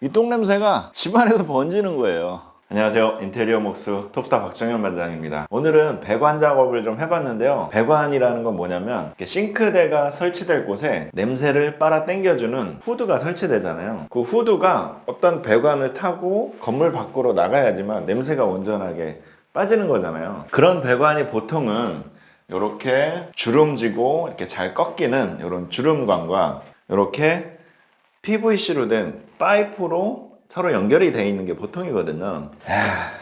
이 똥냄새가 집안에서 번지는 거예요. 안녕하세요, 인테리어 목수 톱스타 박정현 반장입니다. 오늘은 배관 작업을 좀 해봤는데요. 배관이라는 건 뭐냐면 이렇게 싱크대가 설치될 곳에 냄새를 빨아 당겨주는 후드가 설치되잖아요. 그 후드가 어떤 배관을 타고 건물 밖으로 나가야지만 냄새가 온전하게 빠지는 거잖아요. 그런 배관이 보통은 이렇게 주름지고 이렇게 잘 꺾이는 이런 주름관과 이렇게 PVC로 된 파이프로 서로 연결이 되어 있는 게 보통이거든요.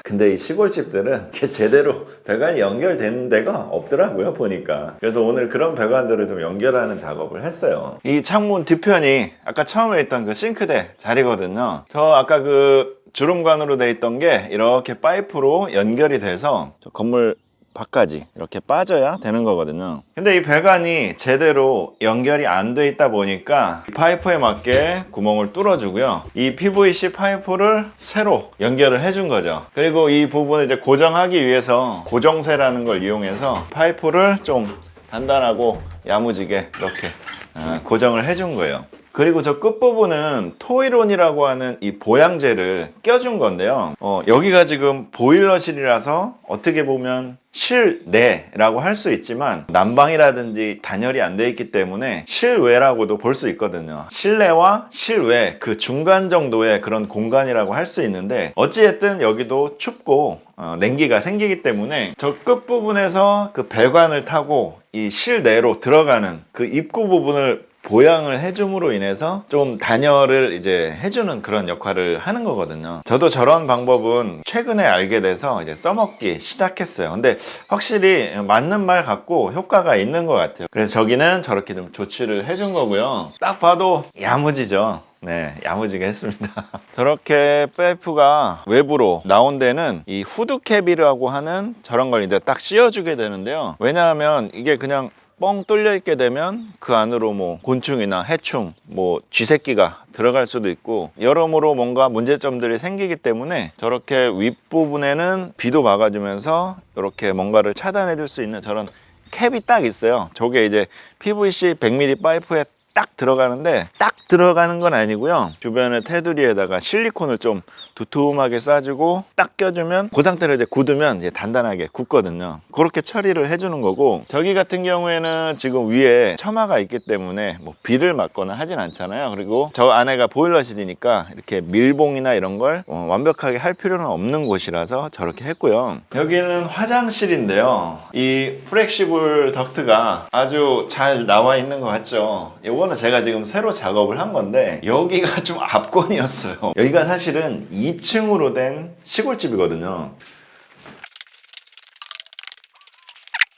근데 이 시골집들은 이렇게 제대로 배관이 연결되는 데가 없더라고요, 보니까. 그래서 오늘 그런 배관들을 좀 연결하는 작업을 했어요. 이 창문 뒤편이 아까 처음에 있던 그 싱크대 자리거든요. 저 아까 그 주름관으로 되어 있던 게 이렇게 파이프로 연결이 돼서 저 건물 밖까지 이렇게 빠져야 되는 거거든요. 근데 이 배관이 제대로 연결이 안 돼 있다 보니까 파이프에 맞게 구멍을 뚫어주고요. 이 PVC 파이프를 새로 연결을 해준 거죠. 그리고 이 부분을 이제 고정하기 위해서 고정쇠라는 걸 이용해서 파이프를 좀 단단하고 야무지게 이렇게 고정을 해준 거예요. 그리고 저 끝부분은 토이론이라고 하는 이 보양제를 껴준 건데요. 여기가 지금 보일러실이라서 어떻게 보면 실내라고 할 수 있지만 난방이라든지 단열이 안 돼 있기 때문에 실외라고도 볼 수 있거든요. 실내와 실외 그 중간 정도의 그런 공간이라고 할 수 있는데 어찌됐든 여기도 춥고 냉기가 생기기 때문에 저 끝부분에서 그 배관을 타고 이 실내로 들어가는 그 입구 부분을 보양을 해줌으로 인해서 좀 단열을 이제 해주는 그런 역할을 하는 거거든요. 저도 저런 방법은 최근에 알게 돼서 이제 써먹기 시작했어요. 근데 확실히 맞는 말 같고 효과가 있는 것 같아요. 그래서 저기는 저렇게 좀 조치를 해준 거고요. 딱 봐도 야무지죠. 네, 야무지게 했습니다. 저렇게 파이프가 외부로 나온 데는 이 후드캡이라고 하는 저런 걸 이제 딱 씌워주게 되는데요. 왜냐하면 이게 그냥 뻥 뚫려 있게 되면 그 안으로 뭐 곤충이나 해충, 뭐 쥐새끼가 들어갈 수도 있고 여러모로 뭔가 문제점들이 생기기 때문에 저렇게 윗부분에는 비도 막아주면서 이렇게 뭔가를 차단해 줄 수 있는 저런 캡이 딱 있어요. 저게 이제 PVC 100mm 파이프에 딱 들어가는데 딱 들어가는 건 아니고요. 주변에 테두리에다가 실리콘을 좀 두툼하게 쏴주고 딱 껴주면 그 상태로 이제 굳으면 이제 단단하게 굳거든요. 그렇게 처리를 해주는 거고 저기 같은 경우에는 지금 위에 처마가 있기 때문에 뭐 비를 맞거나 하진 않잖아요. 그리고 저 안에가 보일러실이니까 이렇게 밀봉이나 이런 걸 완벽하게 할 필요는 없는 곳이라서 저렇게 했고요. 여기는 화장실인데요. 이 플렉시블 덕트가 아주 잘 나와 있는 것 같죠. 이거는 제가 지금 새로 작업을 한 건데 여기가 좀 압권이었어요. 여기가 사실은 2층으로 된 시골집이거든요.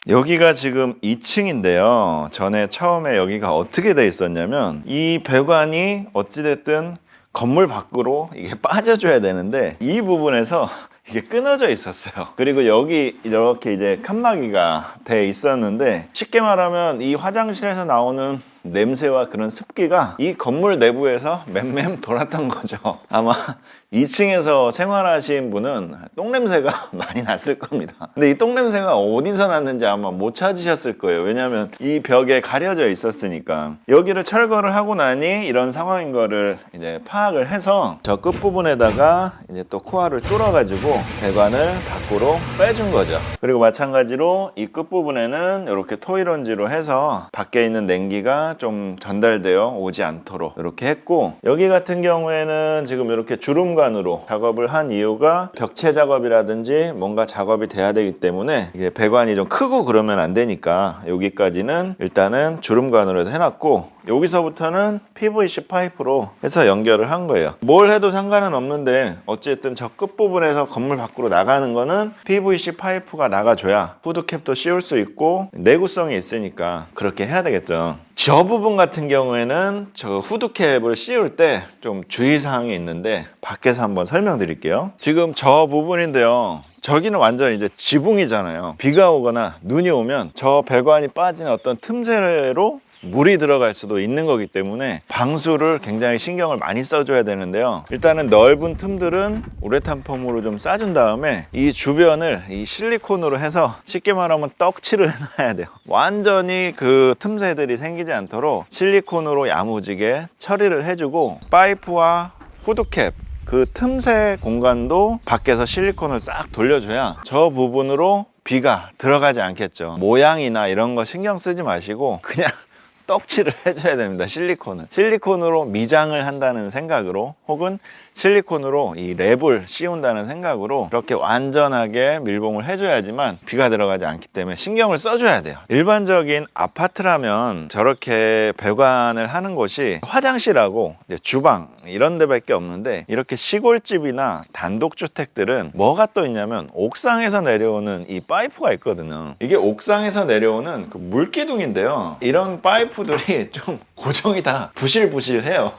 여기가 지금 2층인데요. 전에 처음에 여기가 어떻게 돼 있었냐면 이 배관이 어찌됐든 건물 밖으로 이게 빠져줘야 되는데 이 부분에서 이게 끊어져 있었어요. 그리고 여기 이렇게 이제 칸막이가 돼 있었는데 쉽게 말하면 이 화장실에서 나오는 냄새와 그런 습기가 이 건물 내부에서 맴맴 돌았던 거죠. 아마 2층에서 생활하신 분은 똥냄새가 많이 났을 겁니다. 근데 이 똥냄새가 어디서 났는지 아마 못 찾으셨을 거예요. 왜냐하면 이 벽에 가려져 있었으니까. 여기를 철거를 하고 나니 이런 상황인 거를 이제 파악을 해서 저 끝부분에다가 이제 또 코알을 뚫어가지고 배관을 밖으로 빼준 거죠. 그리고 마찬가지로 이 끝부분에는 이렇게 토이론지로 해서 밖에 있는 냉기가 좀 전달되어 오지 않도록 이렇게 했고 여기 같은 경우에는 지금 이렇게 주름관으로 작업을 한 이유가 벽체 작업이라든지 뭔가 작업이 돼야 되기 때문에 이게 배관이 좀 크고 그러면 안 되니까 여기까지는 일단은 주름관으로 해서 해놨고 여기서부터는 PVC 파이프로 해서 연결을 한 거예요. 뭘 해도 상관은 없는데 어쨌든 저 끝부분에서 건물 밖으로 나가는 거는 PVC 파이프가 나가줘야 후드캡도 씌울 수 있고 내구성이 있으니까 그렇게 해야 되겠죠. 저 부분 같은 경우에는 저 후드캡을 씌울 때 좀 주의사항이 있는데 밖에서 한번 설명드릴게요. 지금 저 부분인데요. 저기는 완전 이제 지붕이잖아요. 비가 오거나 눈이 오면 저 배관이 빠진 어떤 틈새로 물이 들어갈 수도 있는 거기 때문에 방수를 굉장히 신경을 많이 써줘야 되는데요. 일단은 넓은 틈들은 우레탄 폼으로 좀 싸준 다음에 이 주변을 이 실리콘으로 해서 쉽게 말하면 떡칠을 해놔야 돼요. 완전히 그 틈새들이 생기지 않도록 실리콘으로 야무지게 처리를 해주고 파이프와 후드캡 그 틈새 공간도 밖에서 실리콘을 싹 돌려줘야 저 부분으로 비가 들어가지 않겠죠. 모양이나 이런 거 신경 쓰지 마시고 그냥 떡칠을 해줘야 됩니다. 실리콘으로 미장을 한다는 생각으로, 혹은 실리콘으로 이 랩을 씌운다는 생각으로 그렇게 완전하게 밀봉을 해줘야지만 비가 들어가지 않기 때문에 신경을 써줘야 돼요. 일반적인 아파트라면 저렇게 배관을 하는 곳이 화장실하고 주방 이런 데밖에 없는데, 이렇게 시골집이나 단독주택들은 뭐가 또 있냐면 옥상에서 내려오는 이 파이프가 있거든요. 이게 옥상에서 내려오는 그 물기둥인데요, 이런 파이프들이 좀 고정이 다 부실부실해요.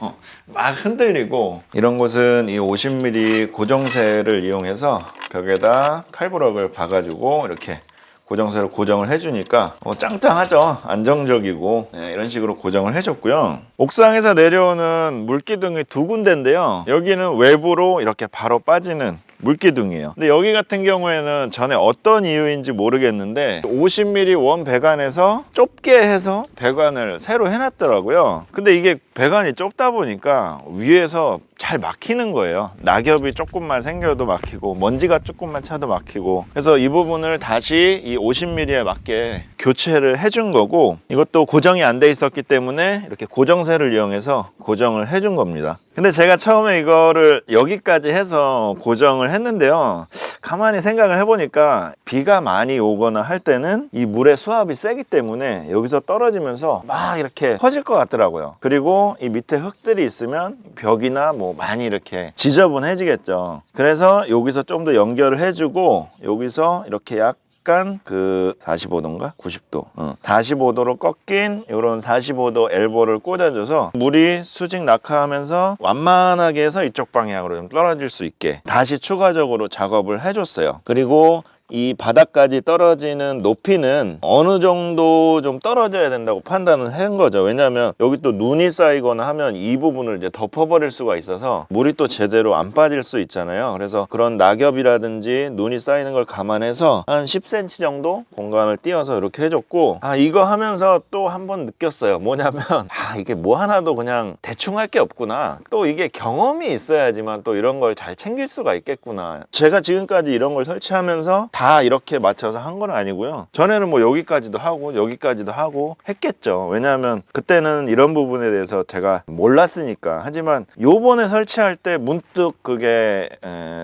막 흔들리고. 이런 곳은 이 50mm 고정쇠를 이용해서 벽에다 칼부럭을 박아주고 이렇게 고정쇠로 고정을 해주니까 짱짱하죠. 안정적이고. 네, 이런 식으로 고정을 해줬고요. 옥상에서 내려오는 물기둥이 두 군데인데요, 여기는 외부로 이렇게 바로 빠지는 물기둥이에요. 근데 여기 같은 경우에는 전에 어떤 이유인지 모르겠는데 50mm 원 배관에서 좁게 해서 배관을 새로 해놨더라고요. 근데 이게 배관이 좁다 보니까 위에서 잘 막히는 거예요. 낙엽이 조금만 생겨도 막히고 먼지가 조금만 차도 막히고. 그래서 이 부분을 다시 이 50mm에 맞게 교체를 해준 거고, 이것도 고정이 안 돼 있었기 때문에 이렇게 고정쇠를 이용해서 고정을 해준 겁니다. 근데 제가 처음에 이거를 여기까지 해서 고정을 했는데요, 가만히 생각을 해보니까 비가 많이 오거나 할 때는 이 물의 수압이 세기 때문에 여기서 떨어지면서 막 이렇게 퍼질 것 같더라고요. 그리고 이 밑에 흙들이 있으면 벽이나 뭐 많이 이렇게 지저분해지겠죠. 그래서 여기서 좀 더 연결을 해주고, 여기서 이렇게 약간 그 45도인가? 90도 45도로 꺾인 이런 45도 엘보를 꽂아줘서 물이 수직 낙하하면서 완만하게 해서 이쪽 방향으로 좀 떨어질 수 있게 다시 추가적으로 작업을 해줬어요. 그리고 이 바닥까지 떨어지는 높이는 어느 정도 좀 떨어져야 된다고 판단을 한 거죠. 왜냐하면 여기 또 눈이 쌓이거나 하면 이 부분을 이제 덮어버릴 수가 있어서 물이 또 제대로 안 빠질 수 있잖아요. 그래서 그런 낙엽이라든지 눈이 쌓이는 걸 감안해서 한 10cm 정도 공간을 띄워서 이렇게 해줬고, 이거 하면서 또 한 번 느꼈어요. 뭐냐면 이게 뭐 하나도 그냥 대충 할 게 없구나. 또 이게 경험이 있어야지만 또 이런 걸 잘 챙길 수가 있겠구나. 제가 지금까지 이런 걸 설치하면서 다 이렇게 맞춰서 한 건 아니고요. 전에는 뭐 여기까지도 하고 했겠죠. 왜냐하면 그때는 이런 부분에 대해서 제가 몰랐으니까. 하지만 요번에 설치할 때 문득 그게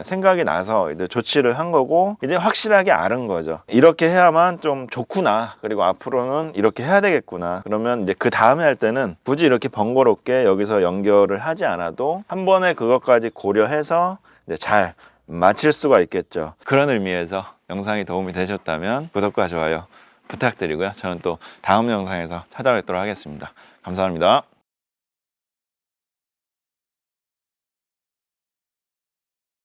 생각이 나서 이제 조치를 한 거고, 이제 확실하게 알은 거죠. 이렇게 해야만 좀 좋구나, 그리고 앞으로는 이렇게 해야 되겠구나. 그러면 이제 그 다음에 할 때는 굳이 이렇게 번거롭게 여기서 연결을 하지 않아도 한 번에 그것까지 고려해서 이제 잘 마칠 수가 있겠죠. 그런 의미에서 영상이 도움이 되셨다면 구독과 좋아요 부탁드리고요. 저는 또 다음 영상에서 찾아뵙도록 하겠습니다. 감사합니다.